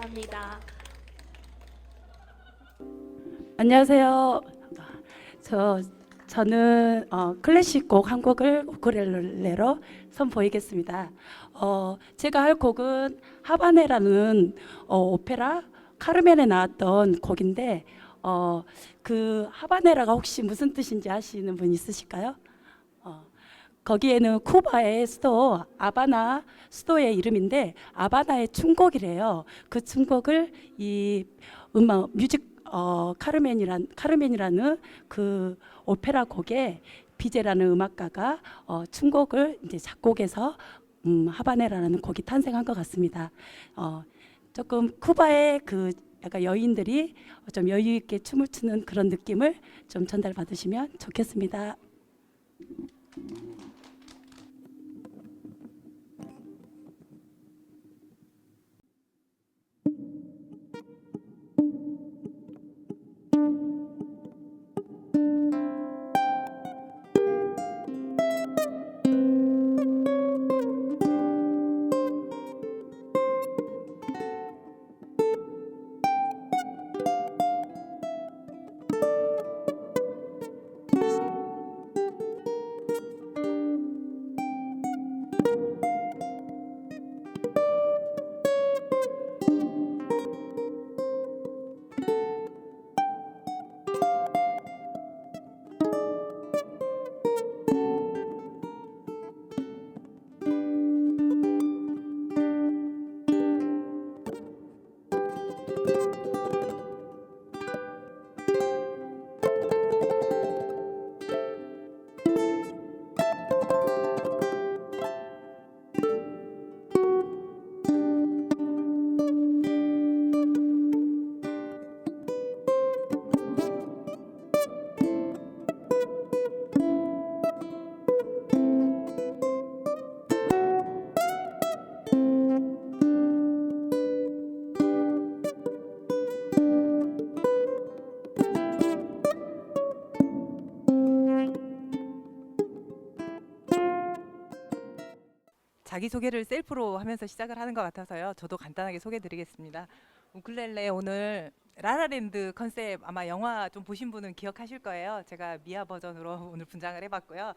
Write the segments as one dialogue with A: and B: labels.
A: 감사합니다.
B: 안녕하세요. 저 저는 클래식 곡 한 곡을 우쿨렐레로 선보이겠습니다. 제가 할 곡은 하바네라는 오페라 카르멘에 나왔던 곡인데 그 하바네라가 혹시 무슨 뜻인지 아시는 분 있으실까요? 어, 거기에는 쿠바의 수도 아바나 수도의 이름인데 아바나의 춤곡이래요. 그 춤곡을 이 음악 뮤직 카르멘이라는 그 오페라 곡에 비제라는 음악가가 춤곡을 이제 작곡해서 하바네라는 곡이 탄생한 것 같습니다. 조금 쿠바의 그 약간 여인들이 좀 여유 있게 춤을 추는 그런 느낌을 좀 전달 받으시면 좋겠습니다.
C: 자기소개를 셀프로 하면서 시작을 하는 것 같아서요. 저도 간단하게 소개드리겠습니다. 우쿨렐레 오늘 라라랜드 컨셉 아마 영화 좀 보신 분은 기억하실 거예요. 제가 미아 버전으로 오늘 분장을 해봤고요.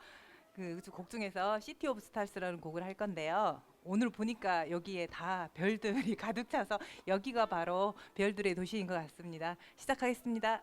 C: 그 곡 중에서 시티 오브 스타스라는 곡을 할 건데요. 오늘 보니까 여기에 다 별들이 가득 차서 여기가 바로 별들의 도시인 것 같습니다. 시작하겠습니다.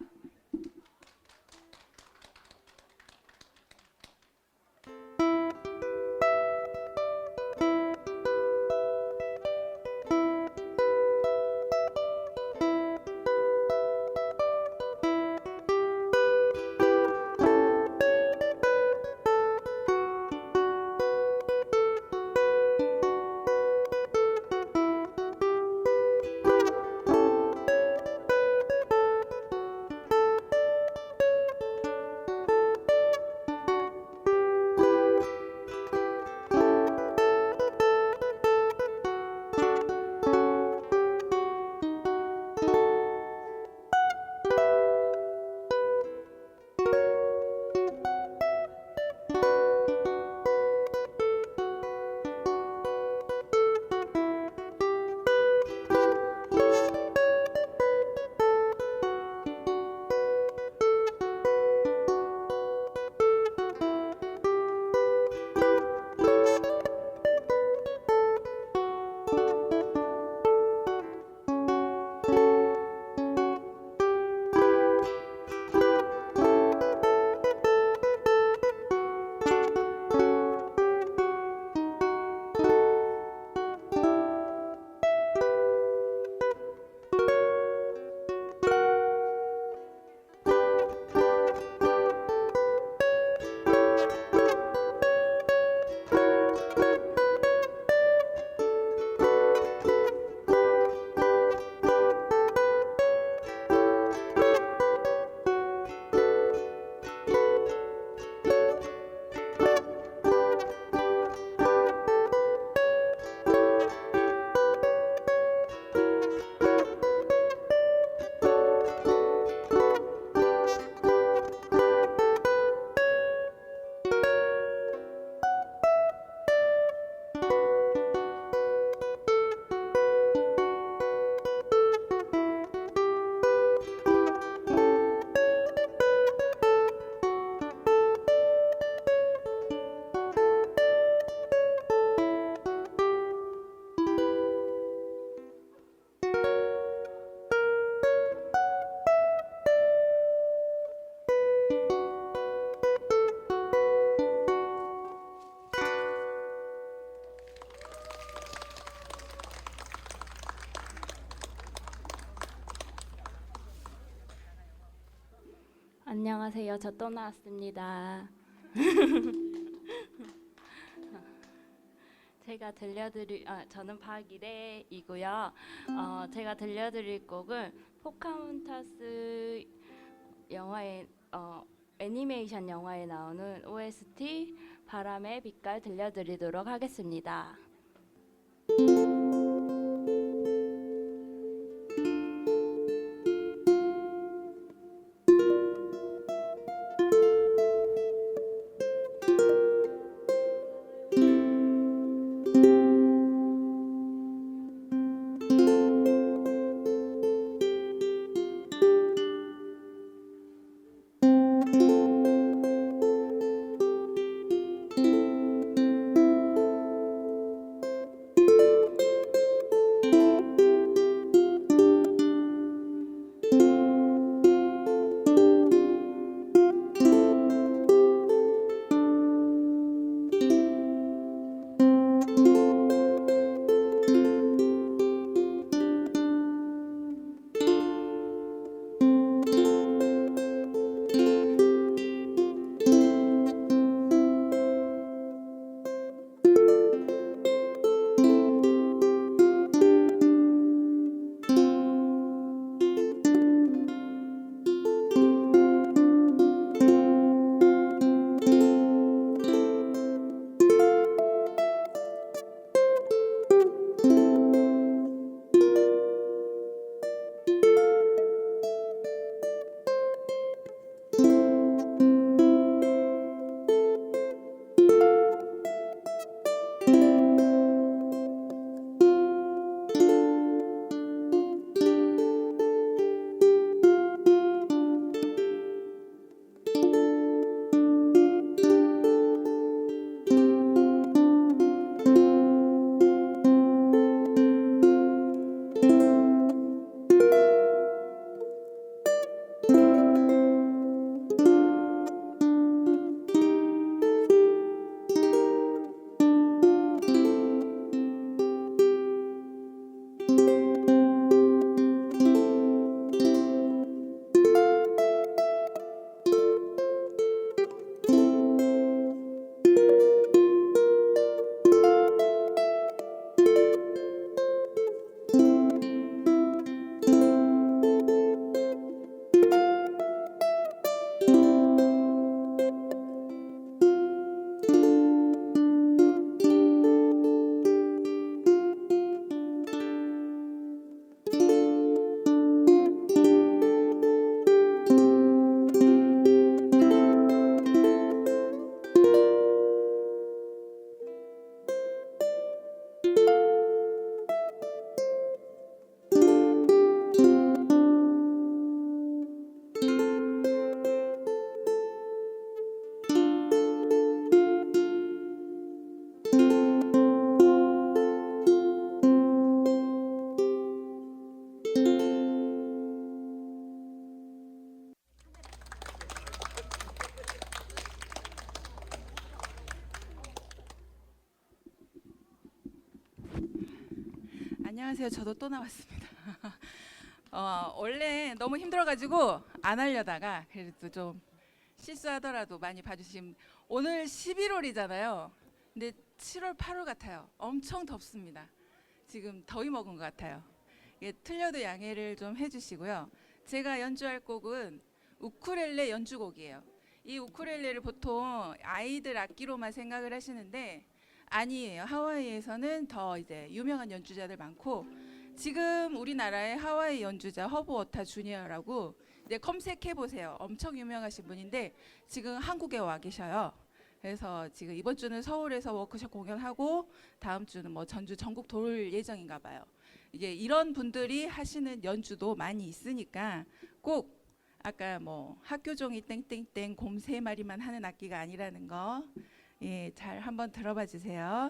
A: 안녕하세요. 저 또 나왔습니다. 저는 박이래이고요. 제가 들려드릴 곡은 포카몬타스 영화의 애니메이션 영화에 나오는 OST 바람의 빛깔 들려드리도록 하겠습니다.
C: 안녕하세요. 저도 또 나왔습니다. 원래 너무 힘들어가지고 안 하려다가 그래도 좀 실수하더라도 많이 봐주시면 오늘 11월이잖아요. 근데 7월, 8월 같아요. 엄청 덥습니다. 지금 더위 먹은 것 같아요. 틀려도 양해를 좀 해주시고요. 제가 연주할 곡은 우쿨렐레 연주곡이에요. 이 우쿨렐레를 보통 아이들 악기로만 생각을 하시는데 아니에요. 하와이에서는 더 이제 유명한 연주자들 많고 지금 우리나라의 하와이 연주자 허브 워타 주니어라고 이제 검색해 보세요. 엄청 유명하신 분인데 지금 한국에 와 계셔요. 그래서 지금 이번 주는 서울에서 워크숍 공연하고 다음 주는 뭐 전주 전국 돌 예정인가 봐요. 이제 이런 분들이 하시는 연주도 많이 있으니까 꼭 아까 뭐 학교 종이 땡땡땡 곰 3마리만 하는 악기가 아니라는 거 잘 한번 들어봐 주세요.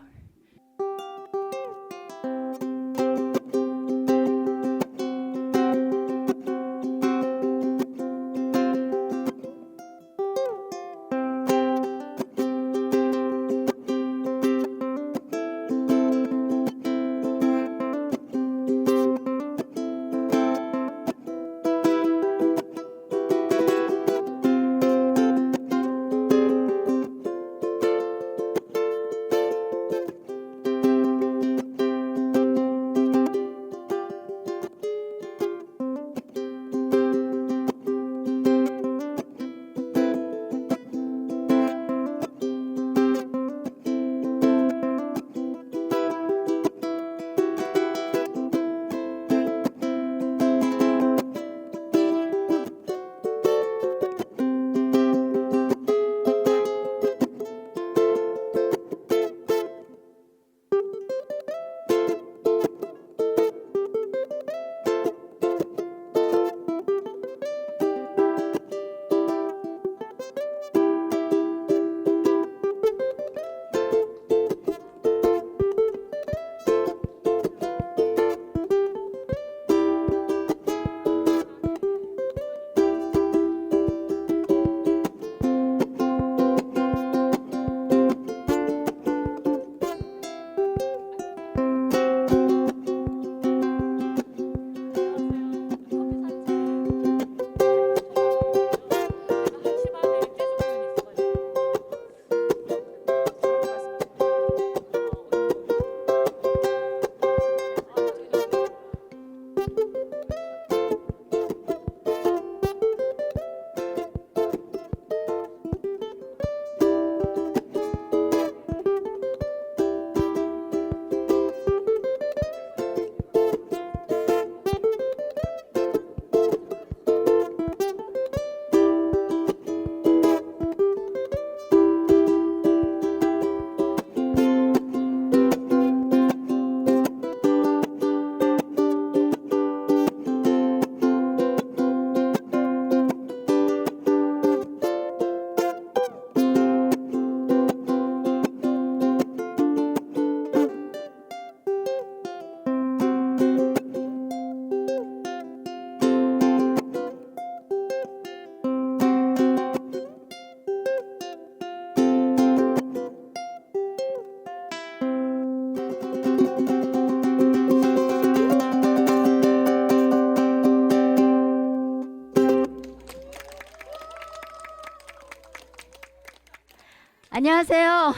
D: 안녕하세요.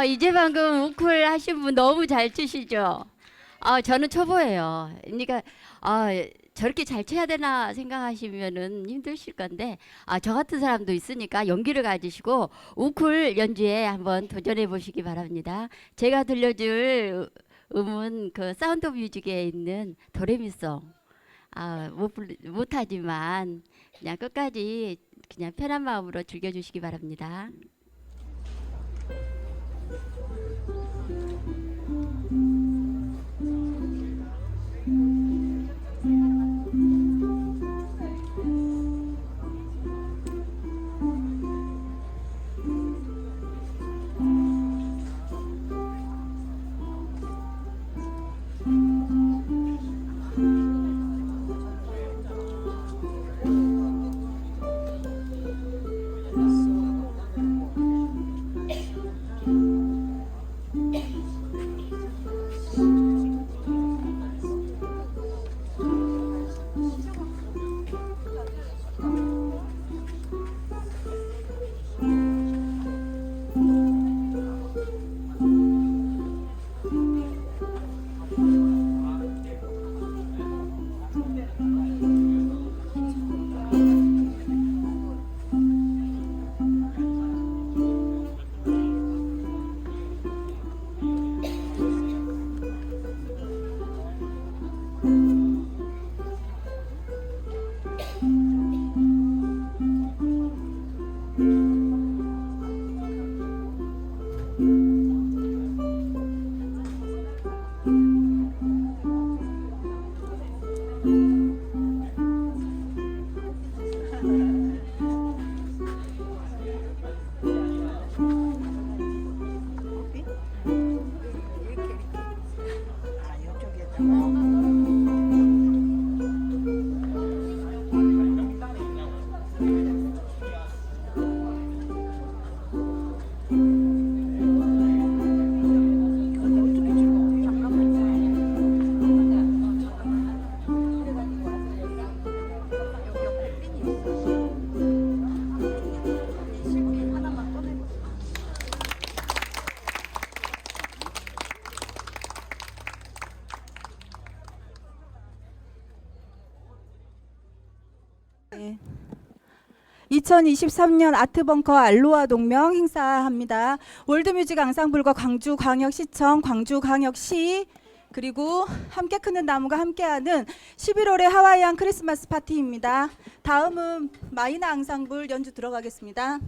D: 이제 방금 우쿨 하신 분 너무 잘 치시죠? 저는 초보예요. 그러니까 저렇게 잘 쳐야 되나 생각하시면은 힘드실 건데 저 같은 사람도 있으니까 용기를 가지시고 우쿨 연주에 한번 도전해 보시기 바랍니다. 제가 들려줄 음은 그 사운드 오브 뮤직에 있는 도레미송. 못하지만 그냥 끝까지 그냥 편한 마음으로 즐겨주시기 바랍니다.
E: 네. 2023년 아트벙커 알로하 동명 행사합니다. 월드뮤직 앙상블과 광주광역시청, 광주광역시 그리고 함께 크는 나무가 함께하는 11월의 하와이안 크리스마스 파티입니다. 다음은 마이너 앙상블 연주 들어가겠습니다.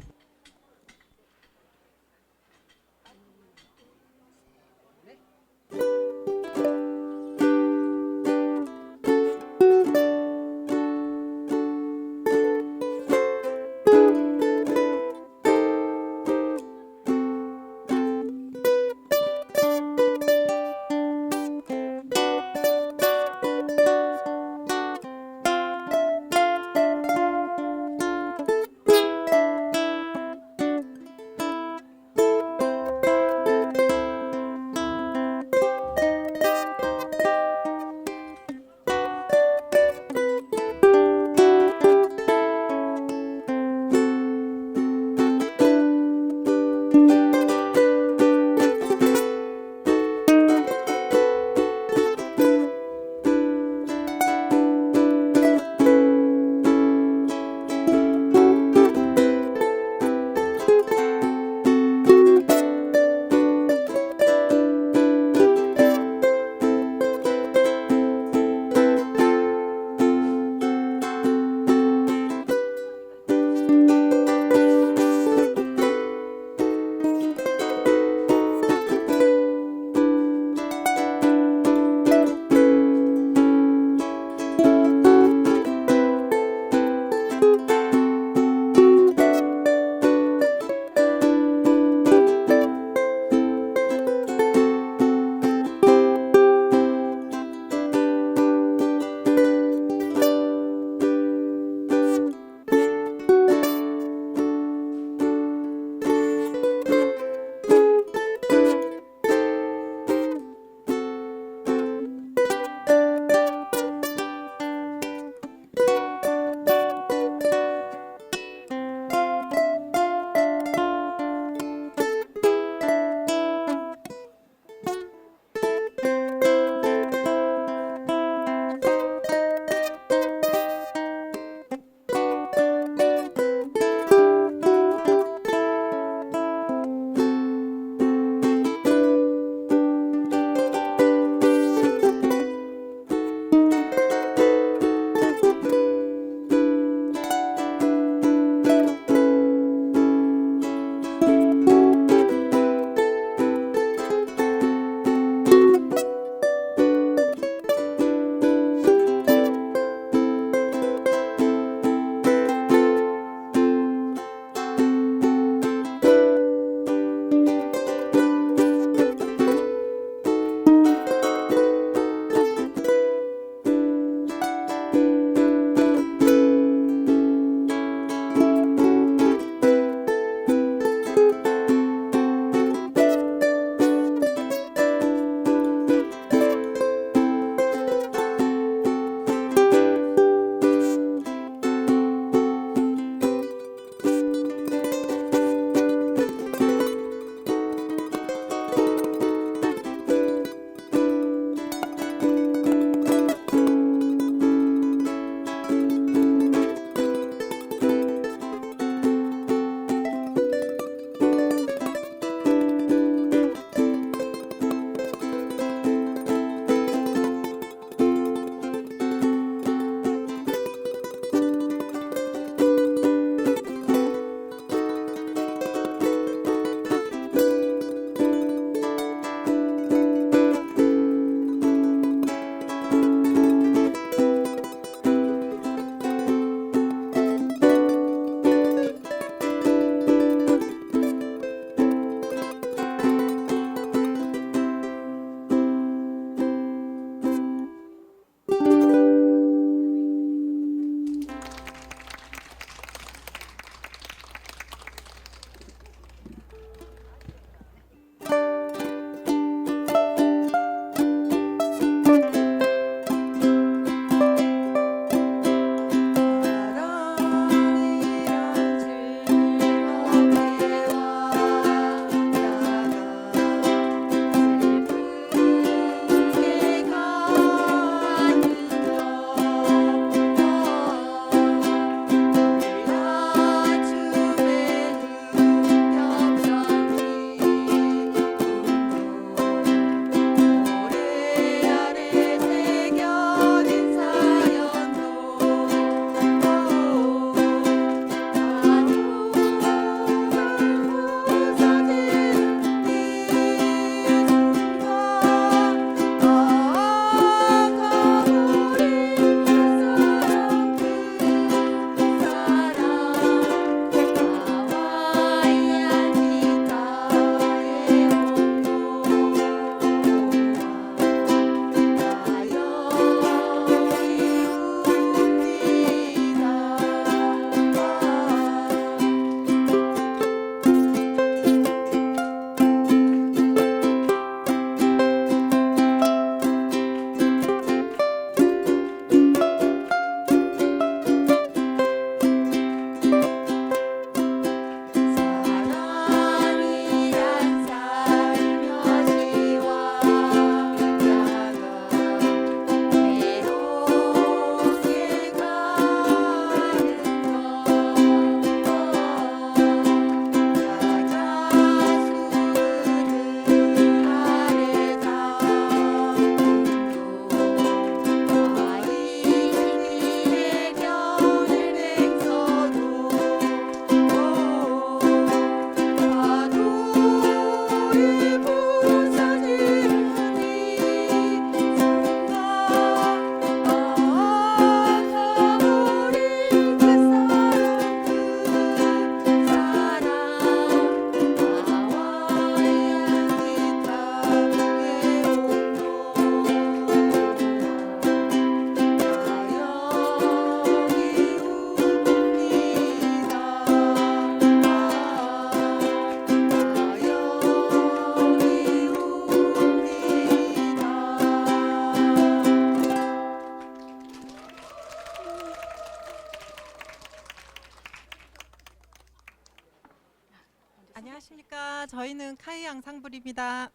C: 앙상블입니다.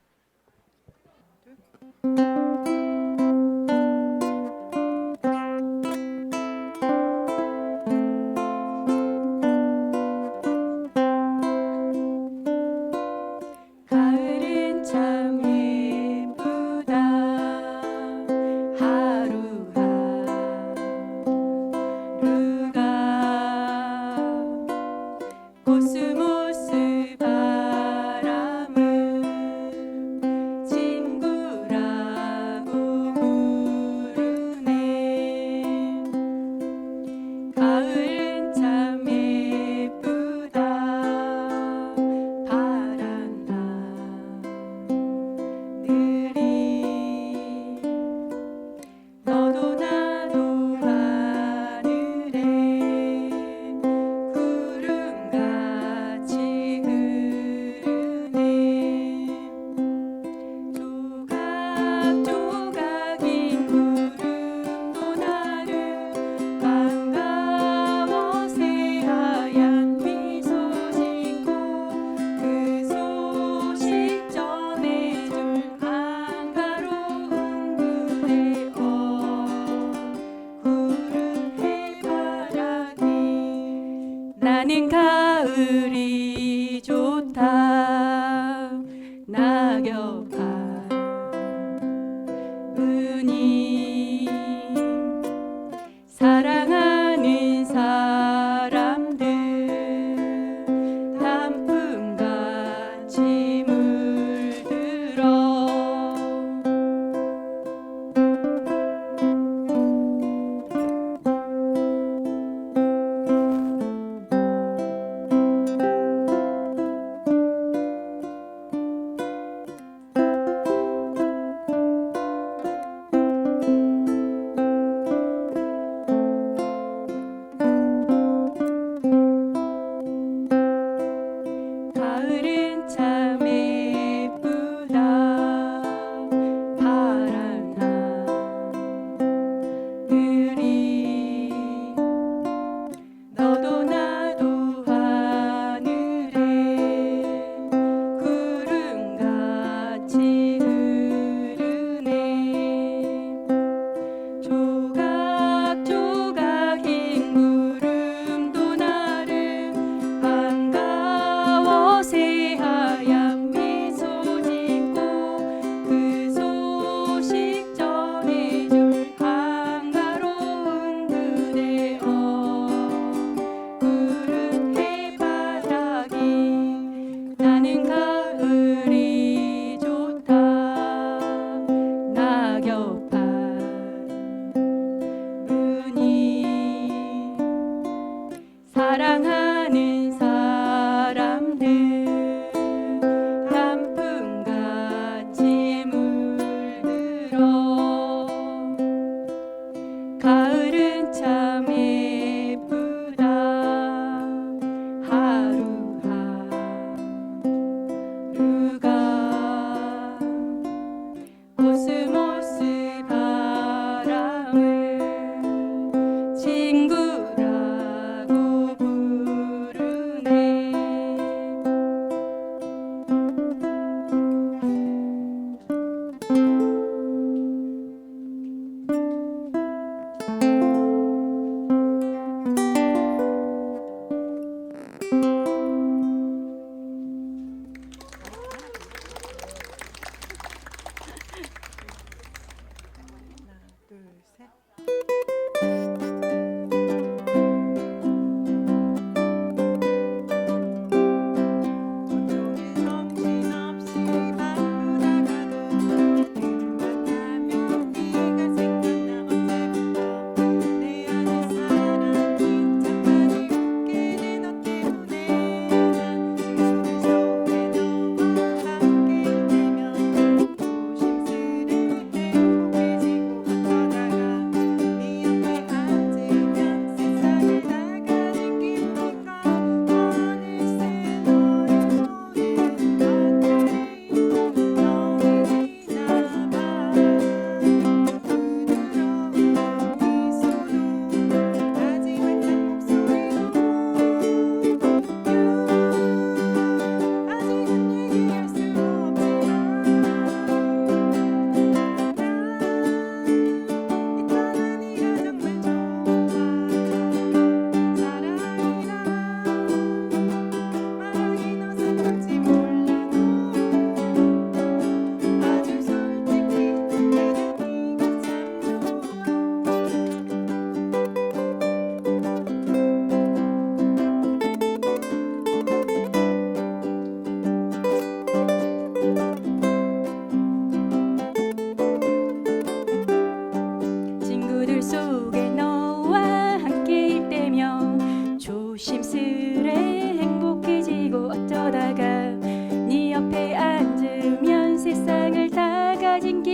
B: 가을은 참 예쁘다 하루하루가 코스모스 바람은 친구라고 부르네. 가을은 참 예쁘다 파란 하늘이 너도 나도 하늘에 구름같이 흐르네. 조각조각인 구름도 나를 반가워 새하얀 미소 짓고 그 소식 전해줄 한가로운 그대 구름 해바라기. 나는 가을이 좋다 낙엽아 은이 사랑하는 사람들 단풍같이 물들어. 가을은 참 예쁘다 파란 하늘이 너도 나도 하늘에 구름같이 흐르네. 조각조각인 구름도 나를 반가워 새하얀 미소 짓고 그 소식 전해줄 한가로운 그대 구름 해바라기. 나는 가을이 좋다 낙엽아 은이 사랑하는 사람들 단풍같이 물들어. 가을은 참 예쁘다 하루하루가 코스모스 바람을 친구라고 부르네.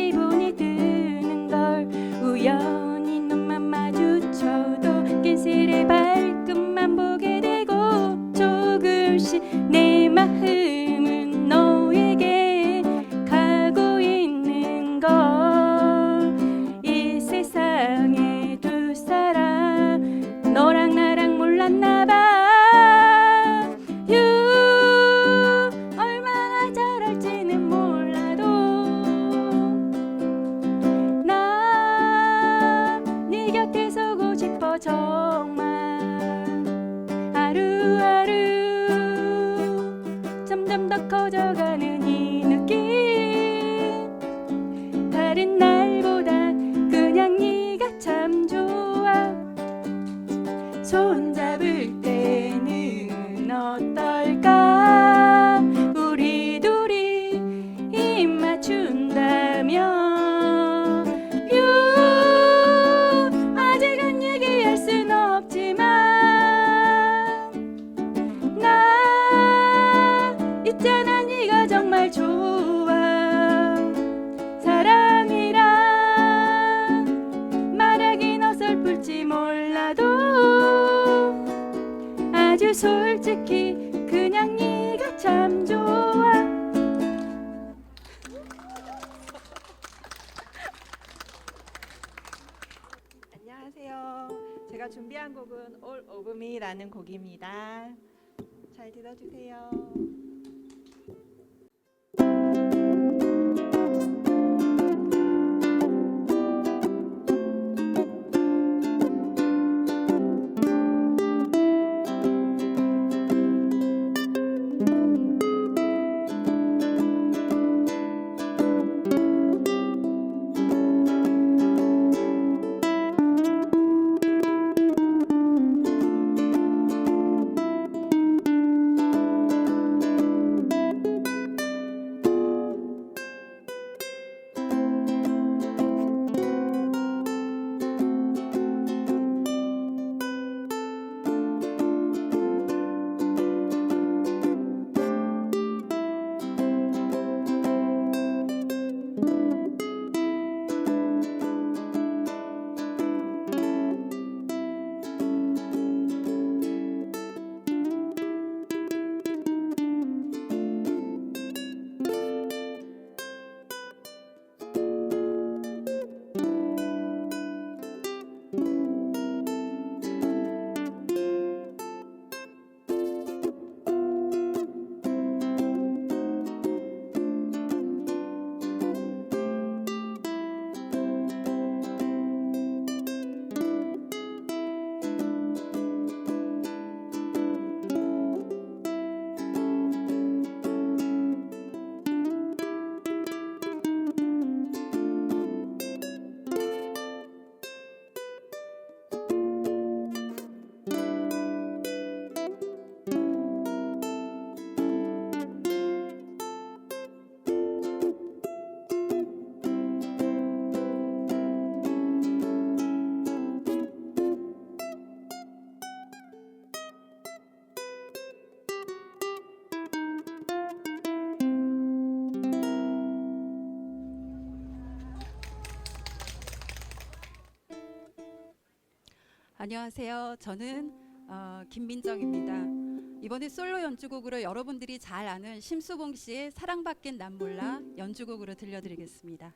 B: 기분이 드는 걸. 우연히 눈만 마주쳐도 낀실의 발끝만 보게 되고 조금씩 내 마음은 너에게 가고 있는 걸. 이 세상에 두 사람 너랑 나랑 몰랐나 봐. 얼마나 잘할지는 몰라도 나 네 곁에 서고 싶어 정말. 하루하루 점점 더 커져가는 이 느낌. 다른 날보다 그냥 네가 참 좋아. 손잡을 때는 어떨까? 우리 둘이 입 맞춘다면 아직은 얘기할 순 없지만 나 있잖아 네가 정말 좋아. 사랑이란 말하긴 어설플지 몰라도 아주 솔직히 그냥 네가 참 좋아.
F: 안녕하세요. 제가 준비한 곡은 All of Me라는 곡입니다. 잘 들어주세요.
G: 안녕하세요. 저는 김민정입니다. 이번에 솔로 연주곡으로 여러분들이 잘 아는 심수봉 씨의 사랑받긴 난 몰라 연주곡으로 들려드리겠습니다.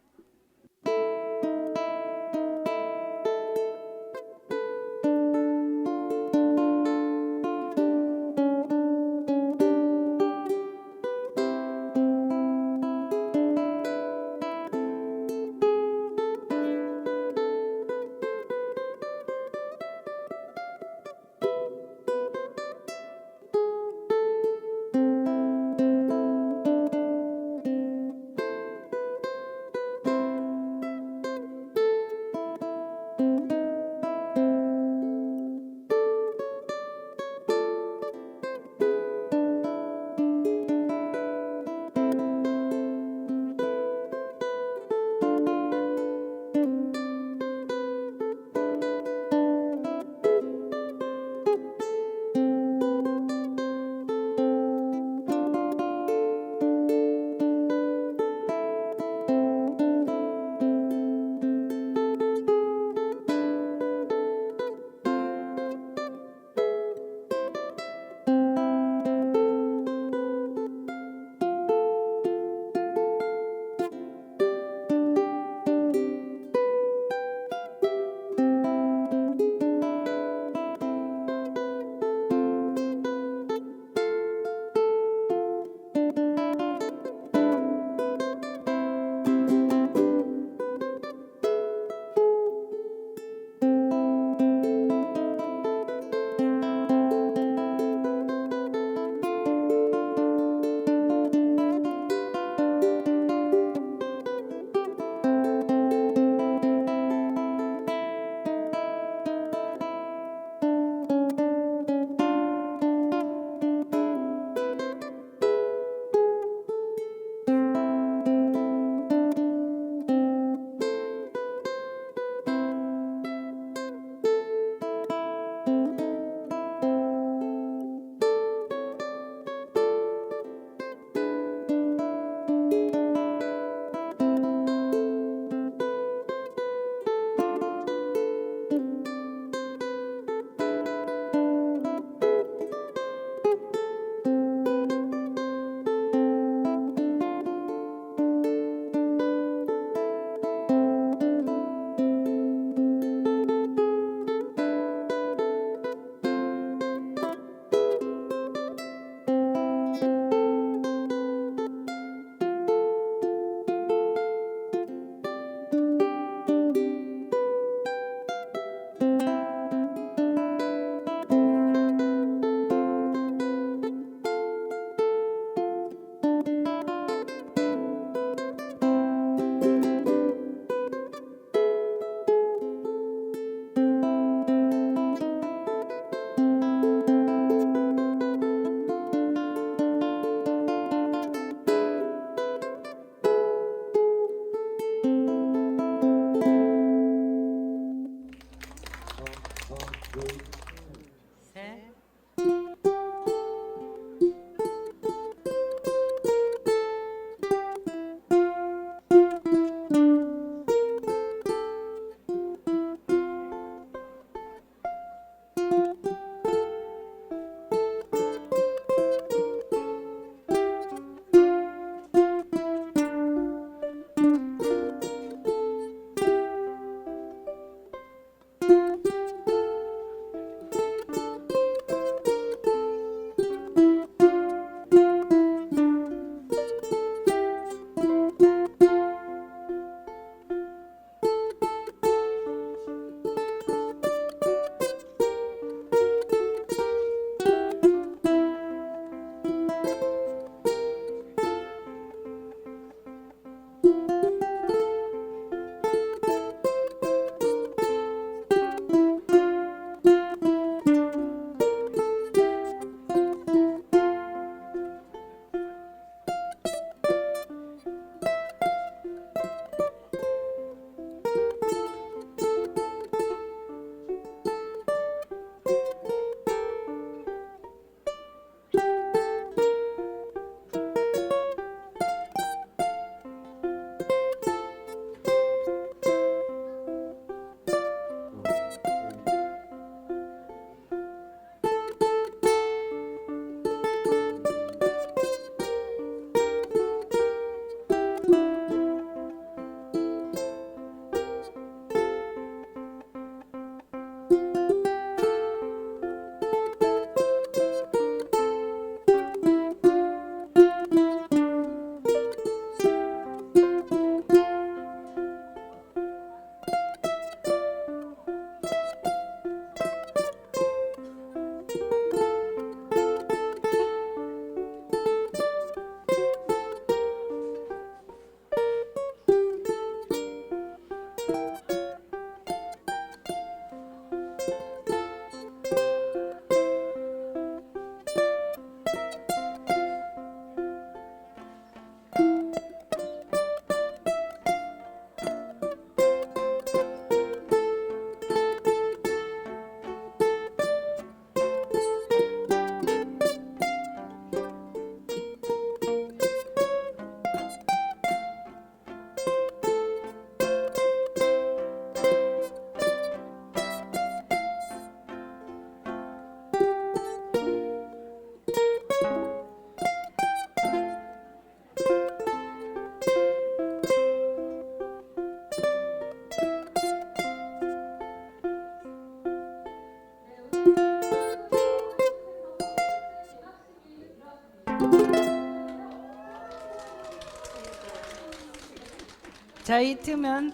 H: 저희 팀은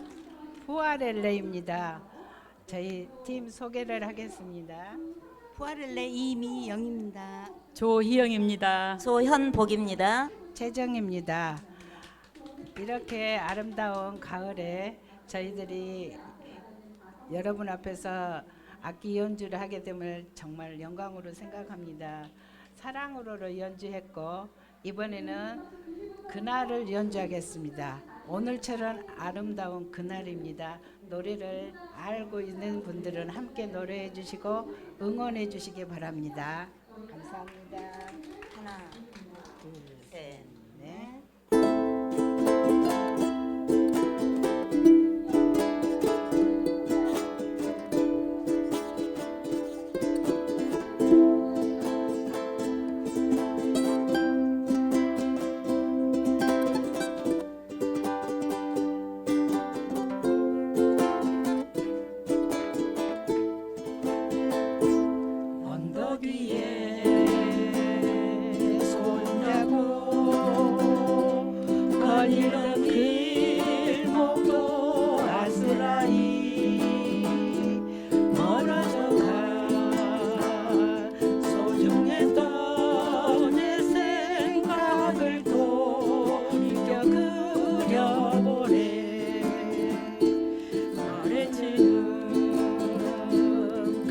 H: 푸아렐레입니다. 저희 팀 소개를 하겠습니다.
I: 푸아렐레 이미영입니다.
J: 조희영입니다.
I: 소현복입니다.
H: 최정입니다. 이렇게 아름다운 가을에 저희들이 여러분 앞에서 악기 연주를 하게 됨을 정말 영광으로 생각합니다. 사랑으로를 연주했고 이번에는 그날을 연주하겠습니다. 오늘처럼 아름다운 그날입니다. 노래를 알고 있는 분들은 함께 노래해 주시고 응원해 주시기 바랍니다. 감사합니다.
I: 하나, 둘, 셋, 넷.
H: 언덕 위에 손잡고 거리는 길목도 아스라이 멀어져가 소중했던 내 생각을 돌이켜 그려보네. 너를 지금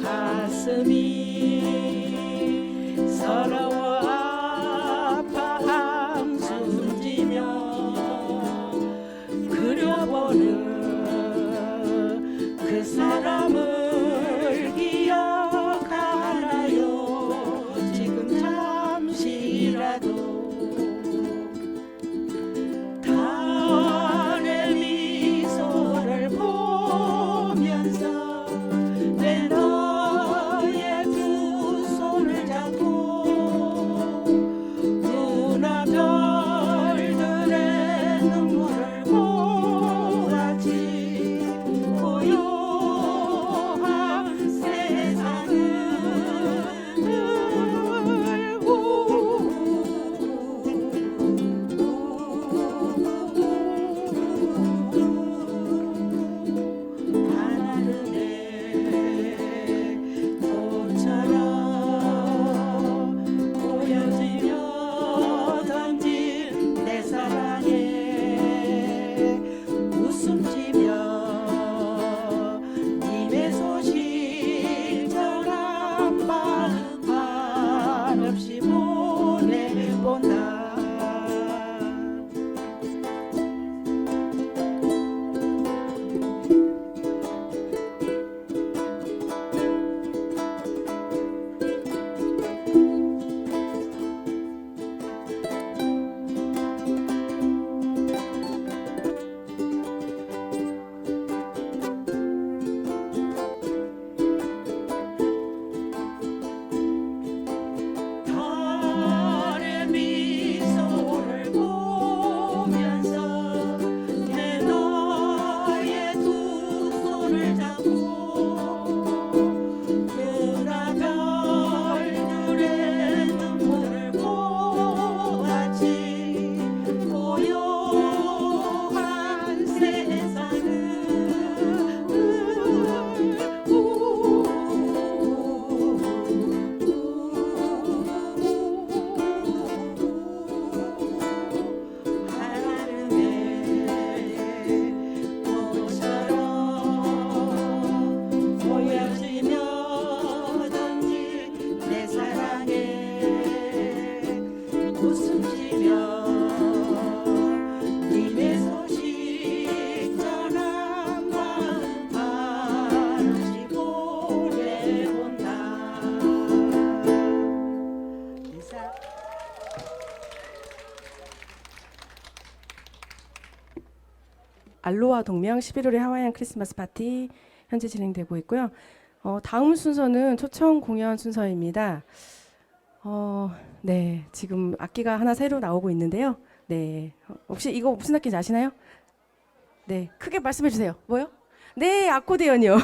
H: 가슴이 서러워 아파 한숨 지며 그려보는 그 사람을 기억하나요? 지금 잠시라도 달의 미소를 보면서 내 너의 두 손을 잡고 누나별들의 눈물을 보았지. 고요한 세상을 하나름의 꽃처럼 보여지며 던진 내 사랑에 웃음 지며 님의 소식 전한 밤 한없이 보내본다. 달의 미소를 보면서 내 너의 두 손을 잡고 누나별들의 눈물을 보았지. 고요한 세상을 하나름의 꽃처럼 보여지며 던진 내 사랑에 웃음 지며 님의 소식 전한 밤 한없이 보내본다. 인사.
K: 알로하 동명 11월의 하와이안 크리스마스 파티 현재 진행되고 있고요. 다음 순서는 초청 공연 순서입니다. 네, 지금 악기가 하나 새로 나오고 있는데요. 네, 혹시 이거 무슨 악기인지 아시나요? 네, 크게 말씀해 주세요. 뭐요? 네, 아코디언이요.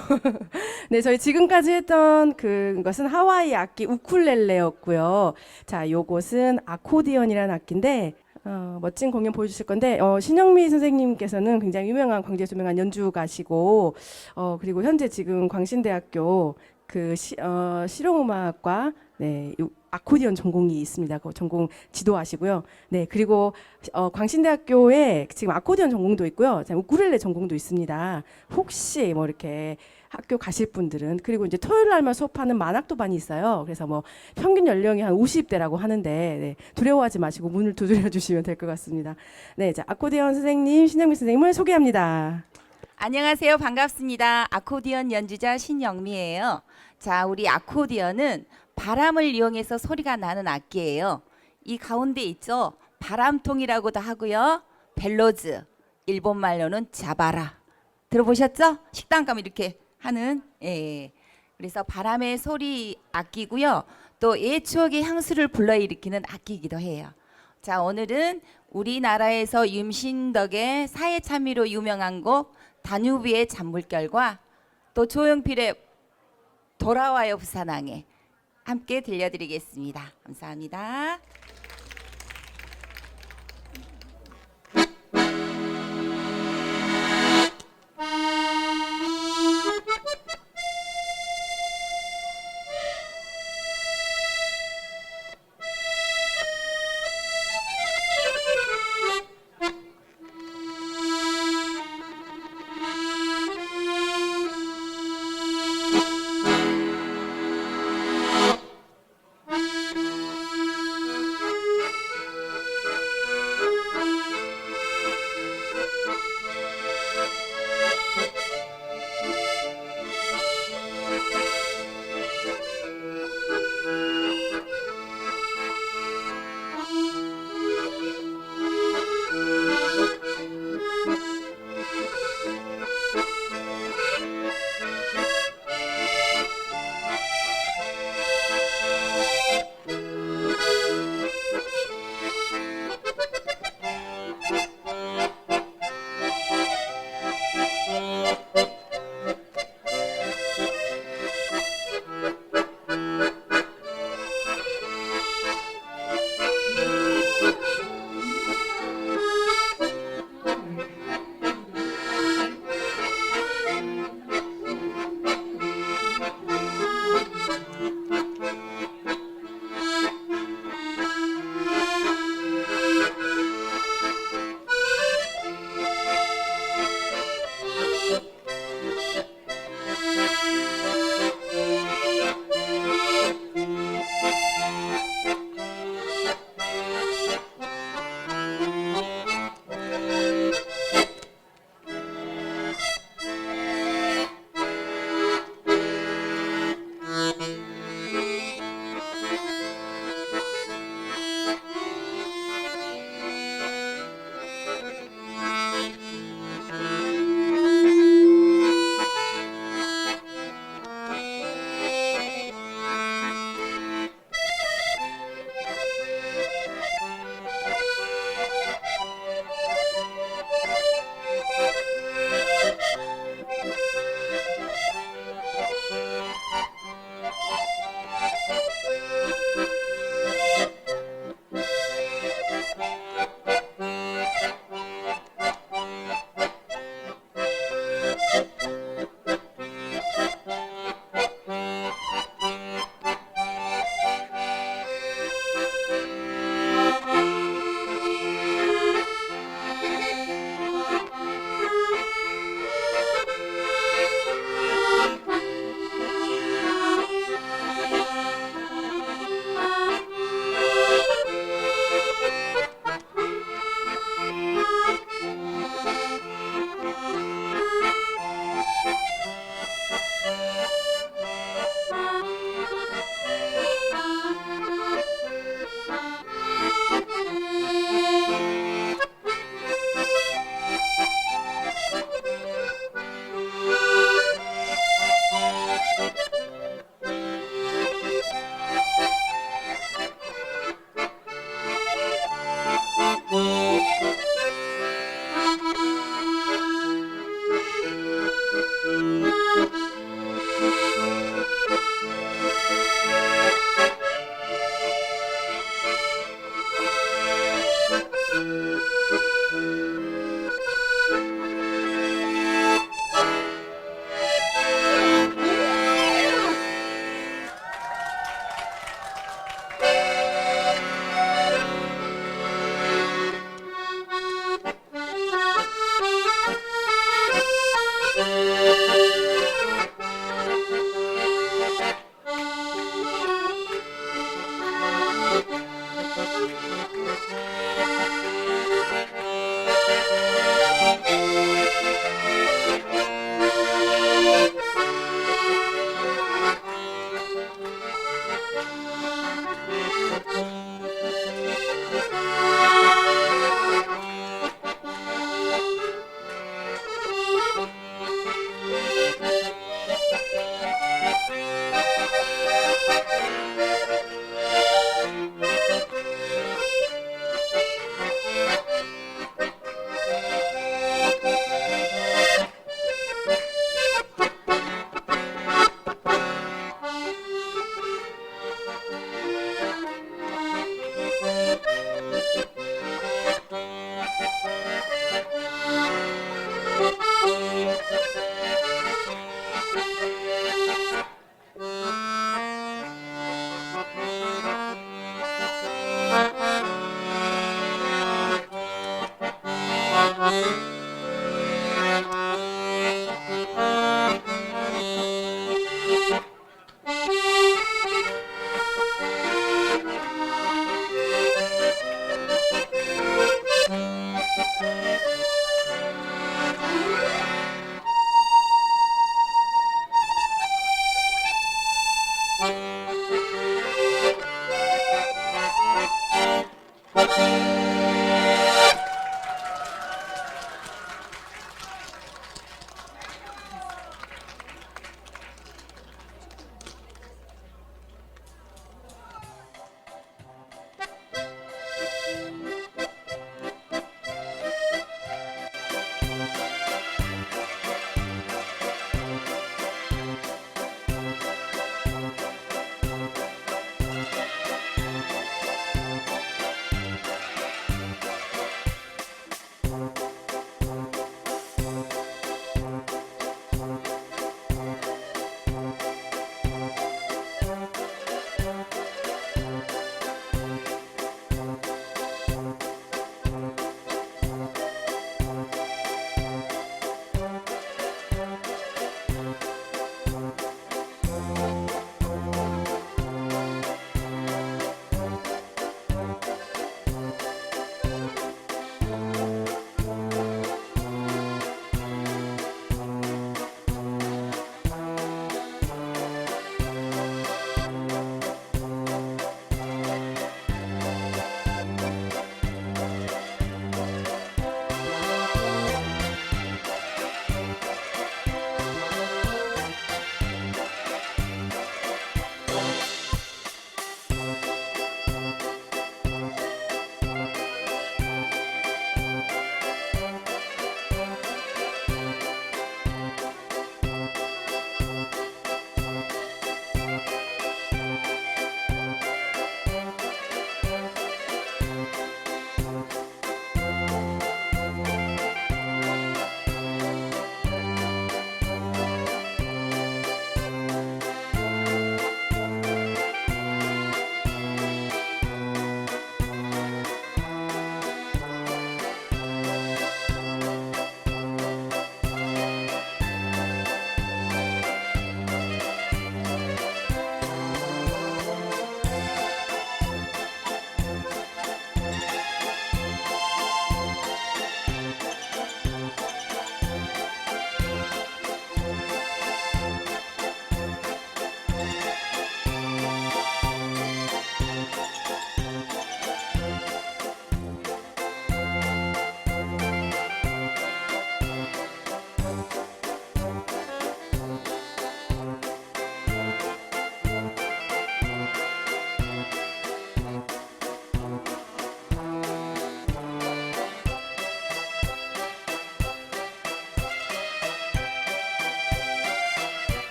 K: 네, 저희 지금까지 했던 그것은 하와이 악기 우쿨렐레였고요. 자, 요것은 아코디언이라는 악기인데 멋진 공연 보여주실 건데 신영미 선생님께서는 굉장히 유명한 광주에서 유명한 연주가시고 그리고 현재 지금 광신대학교 그 실용음악과 네, 아코디언 전공이 있습니다. 그 전공 지도하시고요. 네, 그리고 광신대학교에 지금 아코디언 전공도 있고요. 우쿨렐레 전공도 있습니다. 혹시 뭐 이렇게 학교 가실 분들은 그리고 이제 토요일 날만 수업하는 만학도반이 있어요. 그래서 뭐 평균 연령이 한 50대라고 하는데 네, 두려워하지 마시고 문을 두드려 주시면 될 것 같습니다. 네, 자 아코디언 선생님 신영미 선생님을 소개합니다.
L: 안녕하세요. 반갑습니다. 아코디언 연주자 신영미예요. 자, 우리 아코디언은 바람을 이용해서 소리가 나는 악기예요. 이 가운데 있죠. 바람통이라고도 하고요. 벨로즈, 일본 말로는 자바라. 들어보셨죠? 식당 가면 이렇게 하는. 예. 그래서 바람의 소리 악기고요. 또 옛 추억의 향수를 불러일으키는 악기이기도 해요. 자, 오늘은 우리나라에서 윤신덕의 사회 참미로 유명한 곡 다뉴비의 잔물결과 또 조용필의 돌아와요 부산항에 함께 들려드리겠습니다. 감사합니다.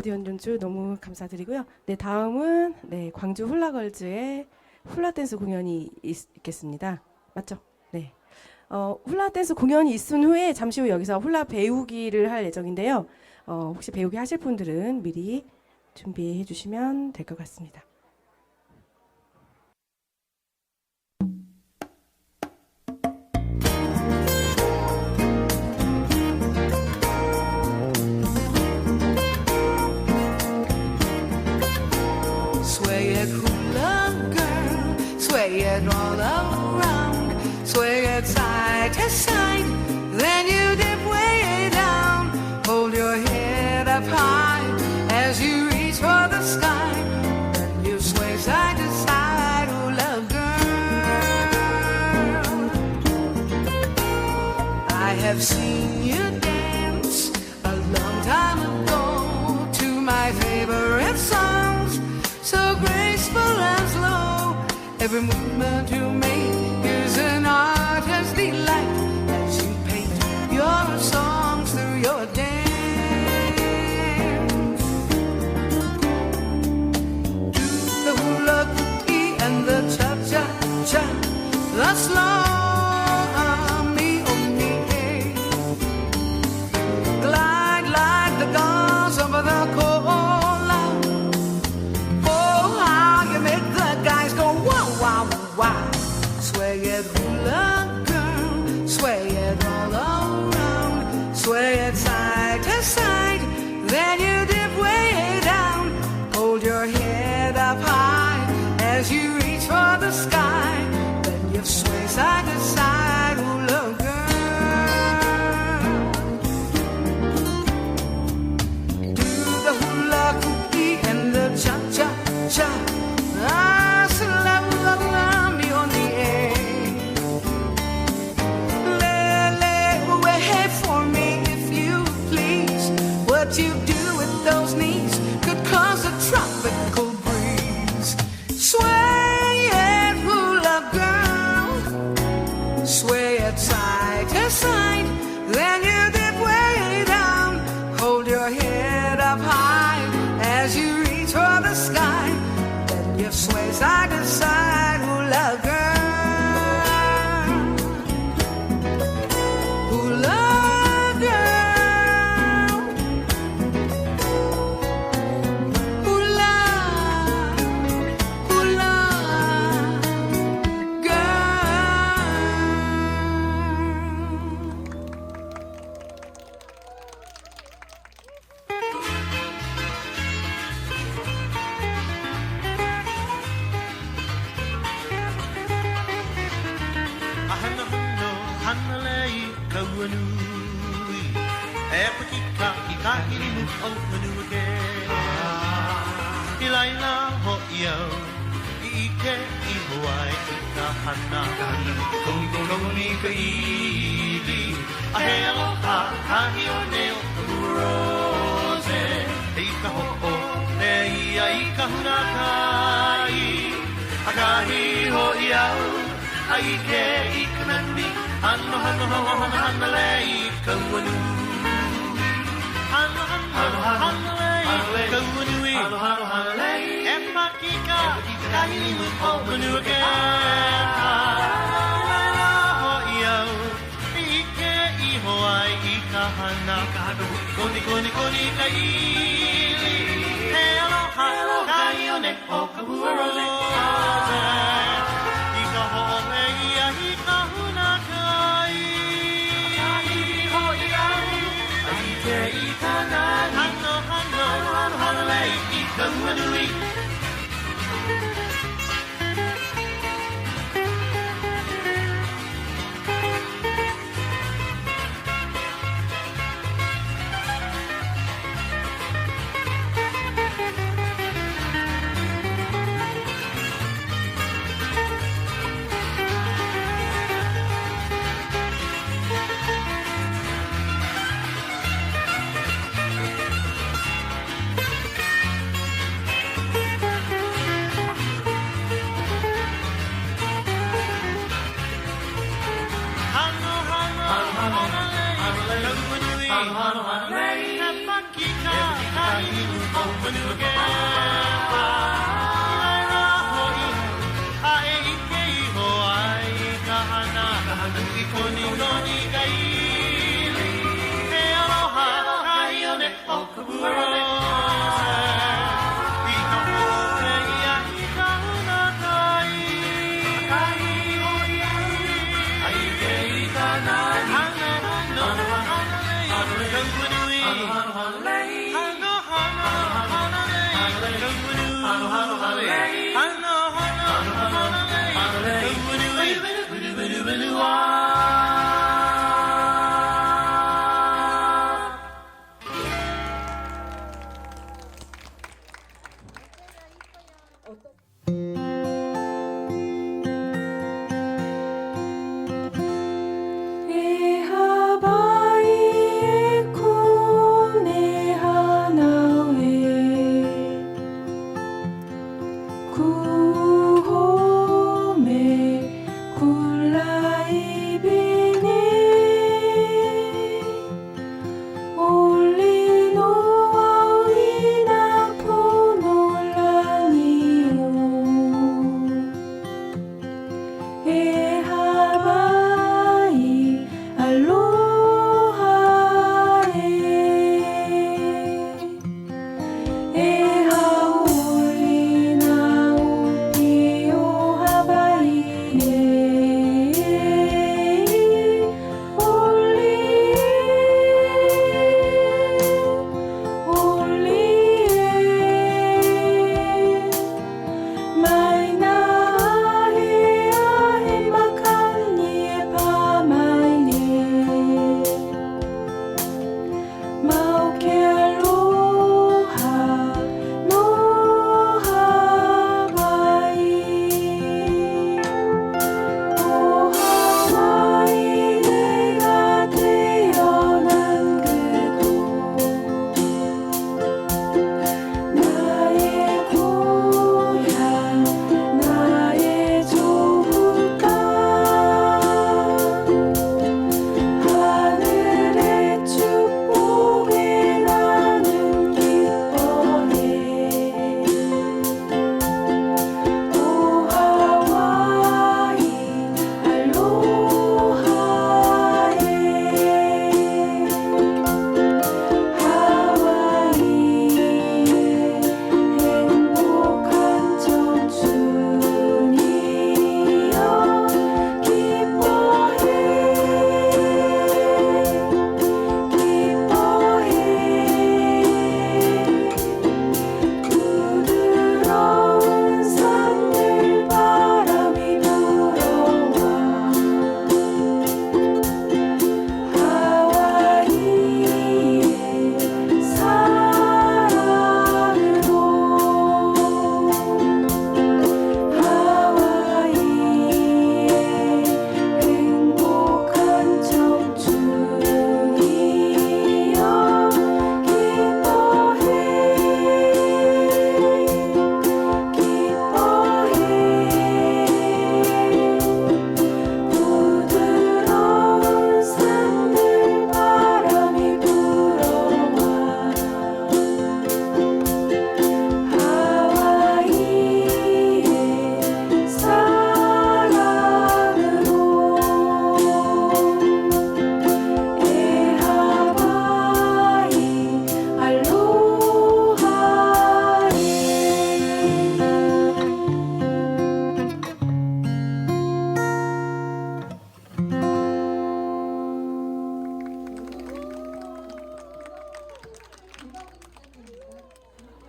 K: 아코디언 연주 너무 감사드리고요. 네, 다음은 네, 광주 훌라걸즈의 훌라 댄스 공연이 있겠습니다. 맞죠? 네. 훌라 댄스 공연이 있은 후에 잠시 후 여기서 훌라 배우기를 할 예정인데요. 혹시 배우기 하실 분들은 미리 준비해 주시면 될 것 같습니다.
M: Sway it hula girl, sway it all around, sway it side to side, then you dip way down, hold your head up high as you reach for the sky, then you sway side to side, hula girl. I have seen you dance a long time ago to my favorite songs, so graceful and slow. Every movement you make is an artist's delight as you paint your songs through your dance. Do the hula cookie and the cha-cha-cha, the slow me-oh-me. Glide like the gauze over the cola. Wow. Sway it hula girl, sway it all around, sway it side to side, then you dip way down, hold your head up high as you reach for the sky, then you sway side to side, hula girl. Do the hula cookie and the cha-cha-cha, what you do with those knees could cause a tropical breeze. Sway it, hula girl, sway it side to side, then you dip way down, hold your head up high as you reach for the sky, then you sway side to side, hula girl.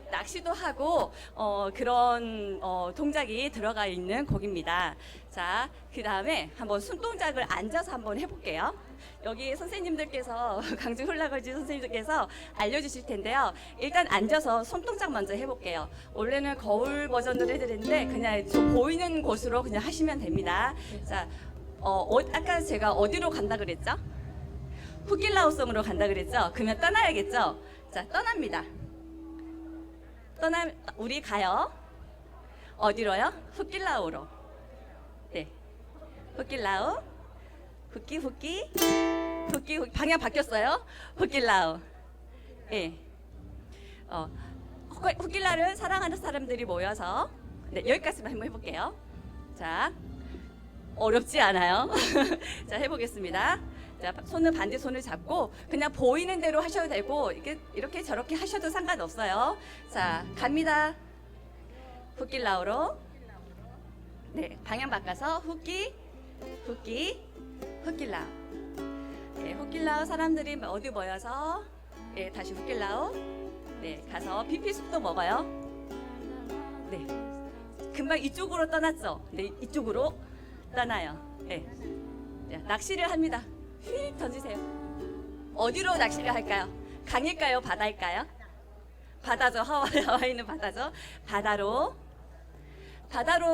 N: 낚시도 하고 그런 동작이 들어가 있는 곡입니다. 자, 그 다음에 한번 손동작을 앉아서 한번 해볼게요. 여기 선생님들께서 강주 훌라걸지 선생님들께서 알려주실 텐데요. 일단 앉아서 손동작 먼저 해볼게요. 원래는 거울 버전으로 해드렸는데 그냥 좀 보이는 곳으로 그냥 하시면 됩니다. 자, 아까 제가 어디로 간다 그랬죠? 후길라오성으로 간다 그랬죠? 그러면 떠나야겠죠? 자, 떠납니다. 우리 가요. 어디로요? 후길라오로. 네, 후길라오. 후끼 후끼 후끼 후끼. 방향 바뀌었어요. 후길라오. 예. 후길라를 사랑하는 사람들이 모여서 네, 여기까지만 한번 해볼게요. 자, 어렵지 않아요. 자, 해보겠습니다. 자, 손은 반대 손을 잡고 그냥 보이는 대로 하셔도 되고 이렇게 저렇게 하셔도 상관없어요. 자, 갑니다. 훅길라우로. 네, 방향 바꿔서 훅기, 훅기, 훅길라우. 네, 훅길라우 사람들이 어디 모여서 네, 다시 훅길라우. 네, 가서 비피숲도 먹어요. 네, 금방 이쪽으로 떠났죠. 네, 이쪽으로 떠나요. 네, 자, 낚시를 합니다. 휙 던지세요. 어디로 낚시를 할까요? 강일까요? 바다일까요? 바다죠. 하와이는 바다죠. 바다로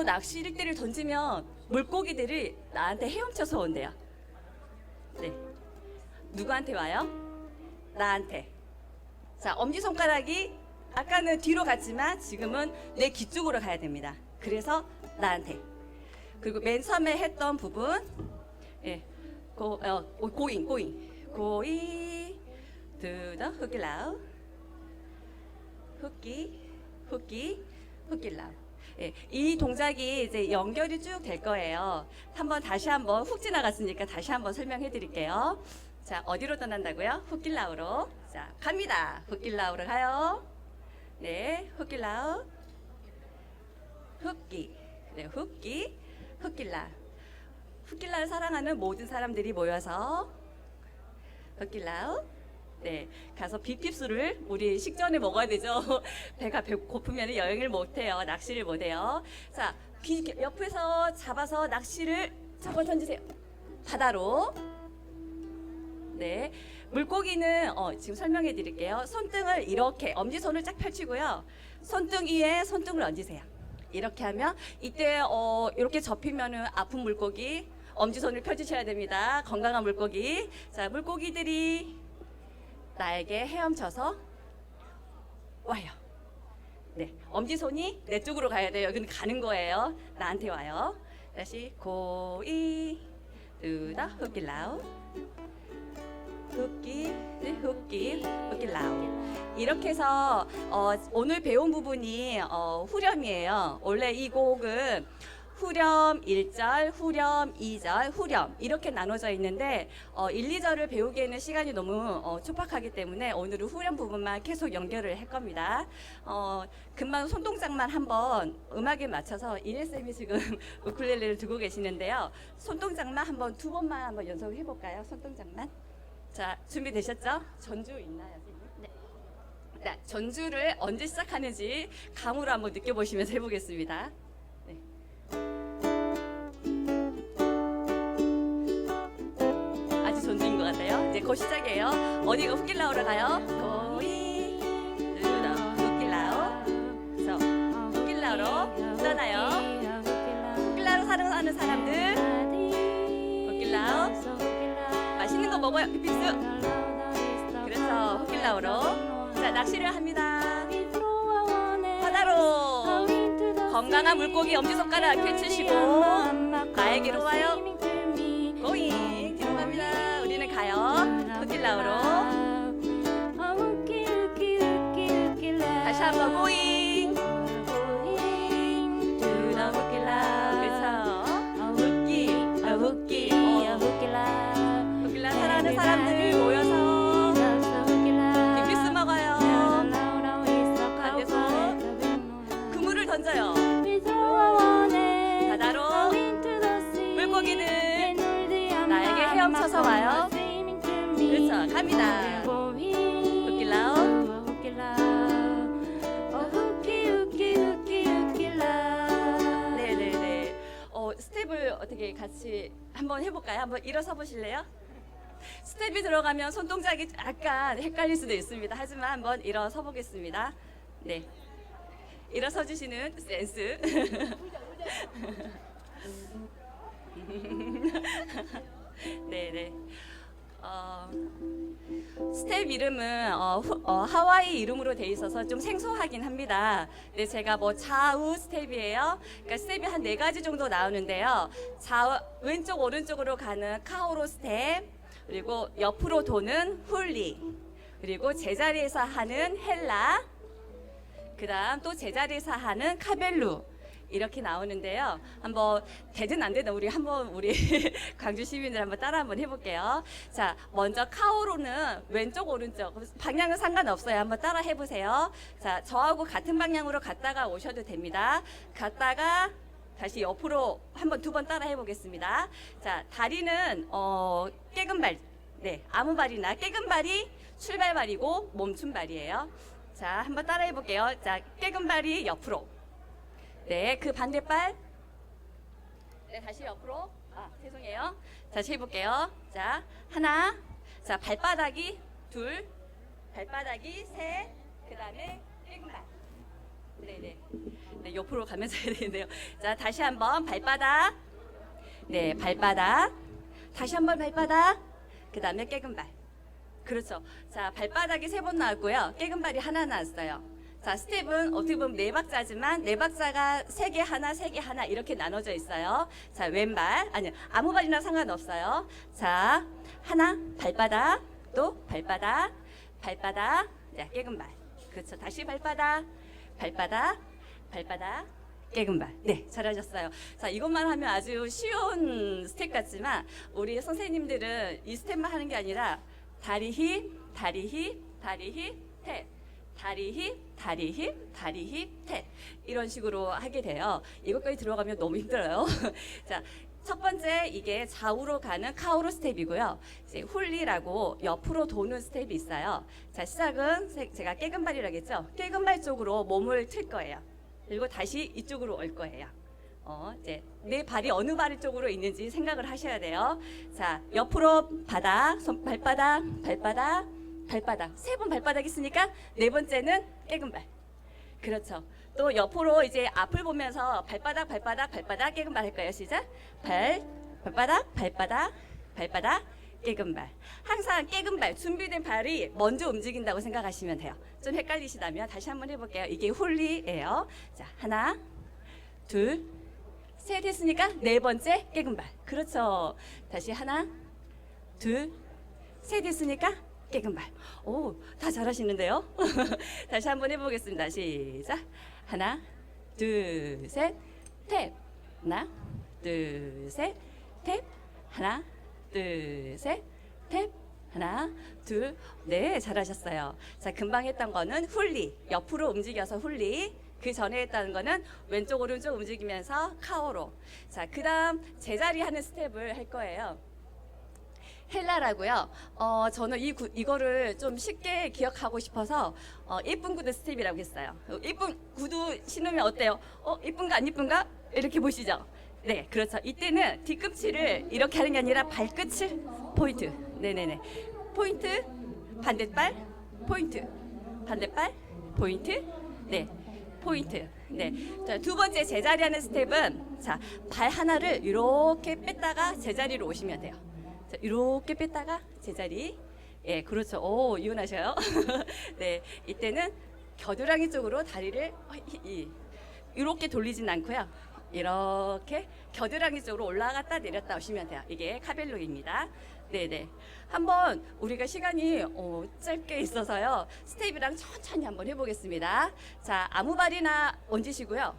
N: 낚싯대를 던지면 물고기들이 나한테 헤엄쳐서 온대요. 네, 누구한테 와요? 나한테. 자, 엄지손가락이 아까는 뒤로 갔지만 지금은 내 귀 쪽으로 가야 됩니다. 그래서 나한테. 그리고 맨 처음에 했던 부분, 예, 고잉 두더 훅길라우, 훅길라우. 예, 이 동작이 이제 연결이 쭉 될 거예요. 다시 한번 훅 지나갔으니까 다시 한번 설명해 드릴게요. 자, 어디로 떠난다고요? 훅길라우로. 자, 갑니다. 훅길라우로 가요. 네, 훅길라우. 훅기. 네, 훅길라우. 훅길라우를 사랑하는 모든 사람들이 모여서 훅길라우. 네, 가서 비핍수를 우리 식전에 먹어야 되죠. 배가 고프면 여행을 못해요. 낚시를 못해요. 자, 옆에서 잡아서 낚시를 잡아 던지세요. 바다로. 네, 물고기는 지금 설명해 드릴게요. 손등을 이렇게 엄지손을 쫙 펼치고요. 손등 위에 손등을 얹으세요. 이렇게 하면 이때 이렇게 접히면은 아픈 물고기 엄지손을 펴주셔야 됩니다. 건강한 물고기. 자, 물고기들이 나에게 헤엄쳐서 와요. 네, 엄지손이 내 쪽으로 가야 돼요. 여기는 가는 거예요. 나한테 와요. 다시 고이 두다 훅길라우. 훅길라우. 이렇게 해서 오늘 배운 부분이 후렴이에요. 원래 이 곡은 후렴 1절, 후렴 2절, 후렴 이렇게 나눠져 있는데 1, 2절을 배우기에는 시간이 너무 촉박하기 때문에 오늘은 후렴 부분만 계속 연결을 할 겁니다. 금방 손동작만 한번 음악에 맞춰서 이래쌤이 지금 우쿨렐레를 두고 계시는데요. 손동작만 한번 2번만 한번 연습을 해볼까요? 손동작만. 자, 준비되셨죠? 전주 있나요? 네. 네, 전주를 언제 시작하는지 감으로 한번 느껴보시면서 해보겠습니다. 네. 아주 전주인 것 같아요. 이제 곧 시작이에요. 어디가 훅길라우로 가요? 고이 누더 훅길라우. 그래서 훅길라우로 떠나요. 훅길라우로 사랑하는 사람들 훅길라우. 맛있는 거 먹어요. 비피스. 그래서 훅길라우로. 자, 낚시를 합니다. 바다로. 건강한 물고기 엄지손가락 펼치시고 나에게로 와요. 고잉. 뒤로 갑니다. 우리는 가요. 훅길라우로. 다시 한번 고잉. 두더 훅길라우. 그래서 훅기. 사랑하는 사람들이 모여서 비피스 먹어요. 반대손 그물을 던져요. 바다로 물고기는 나에게 헤엄쳐서 와요. 그렇죠. 갑니다. 훅길라우. 네네네. 스텝을 어떻게 같이 한번 해볼까요? 한번 일어서 보실래요? 스텝이 들어가면 손동작이 약간 헷갈릴 수도 있습니다. 하지만 한번 일어서 보겠습니다. 네, 일어서 주시는 센스. 네네. 스텝 이름은 하와이 이름으로 돼 있어서 좀 생소하긴 합니다. 네, 제가 뭐 좌우 스텝이에요. 그러니까 스텝이 한 4가지 정도 나오는데요. 왼쪽 오른쪽으로 가는 카오로 스텝, 그리고 옆으로 도는 훌리, 그리고 제자리에서 하는 헬라, 그 다음 또 제자리에서 하는 카벨루. 이렇게 나오는데요. 한번 되든 안 되든 우리 광주 시민들 한번 따라 한번 해볼게요. 자, 먼저 카오로는 왼쪽 오른쪽 방향은 상관없어요. 한번 따라 해보세요. 자, 저하고 같은 방향으로 갔다가 오셔도 됩니다. 갔다가 다시 옆으로 한번 두 번 따라 해보겠습니다. 자, 다리는 깨금발, 네, 아무 발이나 깨금발이 출발발이고 멈춤발이에요. 자, 한번 따라 해볼게요. 자, 깨금발이 옆으로. 네, 그 반대발. 네, 다시 옆으로. 죄송해요. 다시 해볼게요. 자, 하나. 자, 발바닥이 둘, 발바닥이 셋, 그 다음에 깨금발. 네네. 네, 옆으로 가면서 해야 되는데요. 자, 다시 한번 발바닥. 네, 발바닥. 다시 한번 발바닥. 그 다음에 깨금발. 그렇죠. 자, 발바닥이 3번 나왔고요. 깨금발이 하나 나왔어요. 자, 스텝은 어떻게 보면 4박자지만 4박자가 3개 하나, 3개 하나 이렇게 나눠져 있어요. 자, 왼발. 아니, 아무 발이나 상관없어요. 자, 하나, 발바닥. 또 발바닥. 발바닥. 자, 깨금발. 그렇죠. 다시 발바닥. 발바닥. 발바닥. 깨금발. 네, 잘하셨어요. 자, 이것만 하면 아주 쉬운 스텝 같지만 우리 선생님들은 이 스텝만 하는 게 아니라 다리 힙, 다리 힙, 다리 힙, 탭. 다리 힙, 다리 힙, 다리 힙, 탭. 이런 식으로 하게 돼요. 이것까지 들어가면 너무 힘들어요. 자, 첫 번째 이게 좌우로 가는 카오로 스텝이고요. 이제 훌리라고 옆으로 도는 스텝이 있어요. 자, 시작은 제가 깨금발이라고 했죠. 깨금발 쪽으로 몸을 틀 거예요. 그리고 다시 이쪽으로 올 거예요. 이제 내 발이 어느 발 쪽으로 있는지 생각을 하셔야 돼요. 자, 옆으로 바닥, 발바닥, 발바닥, 발바닥. 3번 발바닥 있으니까 4번째는 깨금발. 그렇죠. 또 옆으로 이제 앞을 보면서 발바닥, 발바닥, 발바닥, 깨금발 할 거예요. 시작. 발바닥, 발바닥, 발바닥, 깨금발. 항상 깨금발, 준비된 발이 먼저 움직인다고 생각하시면 돼요. 좀 헷갈리시다면 다시 한번 해볼게요. 이게 홀리예요. 자, 하나, 둘, 셋 했으니까 4번째 깨금발. 그렇죠. 다시 하나, 둘, 셋 했으니까 깨금발. 오, 다 잘하시는데요. 다시 한번 해보겠습니다. 시작. 하나, 둘, 셋, 탭. 하나, 둘, 셋, 탭. 하나, 둘, 셋, 탭. 하나, 둘. 네, 잘하셨어요. 자, 금방 했던 거는 훌리. 옆으로 움직여서 훌리. 그 전에 했다는 거는 왼쪽 오른쪽 움직이면서 카오로. 자, 그 다음 제자리 하는 스텝을 할 거예요. 헬라라고요. 저는 이거를 좀 쉽게 기억하고 싶어서 예쁜 구두 스텝이라고 했어요. 예쁜 구두 신으면 어때요? 예쁜가 안 예쁜가? 이렇게 보시죠. 네, 그렇죠. 이때는 뒤꿈치를 이렇게 하는 게 아니라 발끝을 포인트. 네네네. 포인트, 반대발, 포인트, 반대발, 포인트. 네, 포인트. 네. 자, 두 번째 제자리 하는 스텝은 자, 발 하나를 이렇게 뺐다가 제자리로 오시면 돼요. 자, 이렇게 뺐다가 제자리. 예, 그렇죠. 오, 이혼하셔요. 네, 이때는 겨드랑이 쪽으로 다리를 이렇게 돌리진 않고요. 이렇게 겨드랑이 쪽으로 올라갔다 내렸다 오시면 돼요. 이게 카벨록입니다. 네네. 한번 우리가 시간이 짧게 있어서요. 스텝이랑 천천히 한번 해보겠습니다. 자, 아무 발이나 얹으시고요.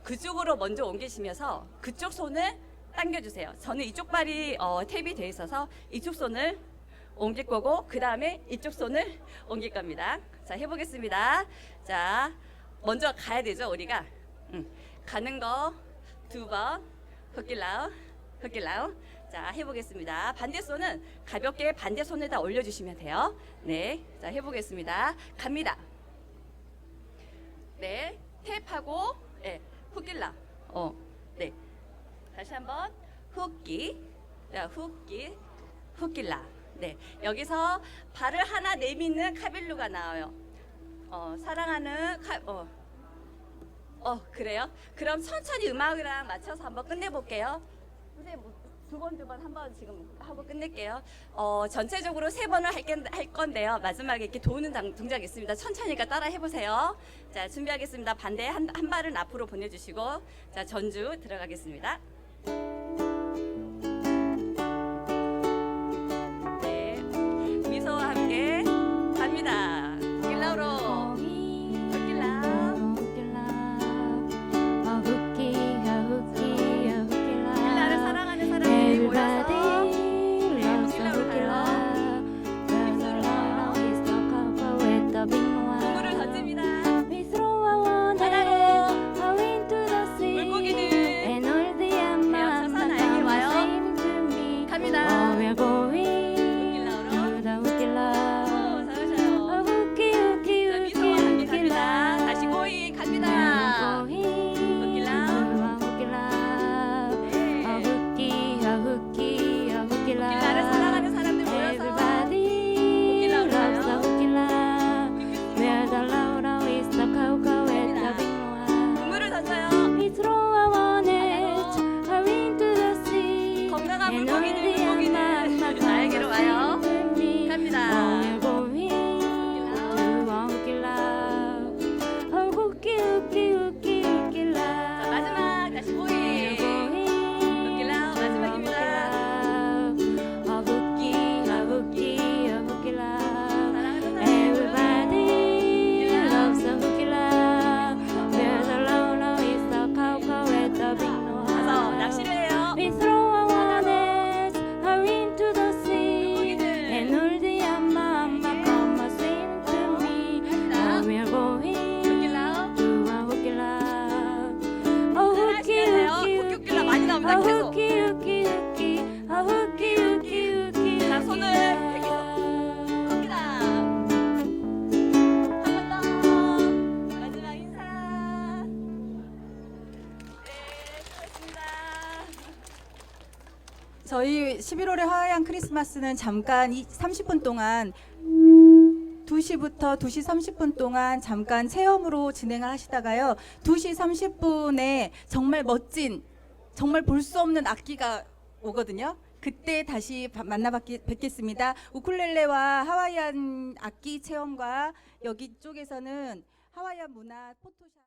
N: 그쪽으로 먼저 옮기시면서 그쪽 손을 당겨주세요. 저는 이쪽 발이 탭이 돼 있어서 이쪽 손을 옮길 거고 그 다음에 이쪽 손을 옮길 겁니다. 자, 해보겠습니다. 자, 먼저 가야 되죠, 우리가. 가는 거 2번. 흑길라우, 흑길라우. 자, 해보겠습니다. 반대 손은 가볍게 반대 손에다 올려주시면 돼요. 네, 자, 해보겠습니다. 갑니다. 네, 탭하고 네, 흑길라. 네. 다시 한번 훅기, 자, 훅기, 훅길라. 네, 여기서 발을 하나 내미는 카빌루가 나와요. 사랑하는 그래요? 그럼 천천히 음악이랑 맞춰서 한번 끝내볼게요. 선생님, 두 번 한번 지금 하고 끝낼게요. 전체적으로 3번을 할 건데요. 마지막에 이렇게 도는 동작이 있습니다. 천천히가 따라 해보세요. 자, 준비하겠습니다. 반대 한 발은 앞으로 보내주시고, 자, 전주 들어가겠습니다. 네, 미소와 함께 갑니다. 길라우로.
A: 흑길라, 흑길라, 흑길
E: 저희 11월의 하와이안 크리스마스는 잠깐 30분 동안 2시부터 2시 30분 동안 잠깐 체험으로 진행을 하시다가요. 2시 30분에 정말 멋진, 정말 볼 수 없는 악기가 오거든요. 그때 다시 뵙겠습니다. 우쿨렐레와 하와이안 악기 체험과 여기 쪽에서는 하와이안 문화 포토샵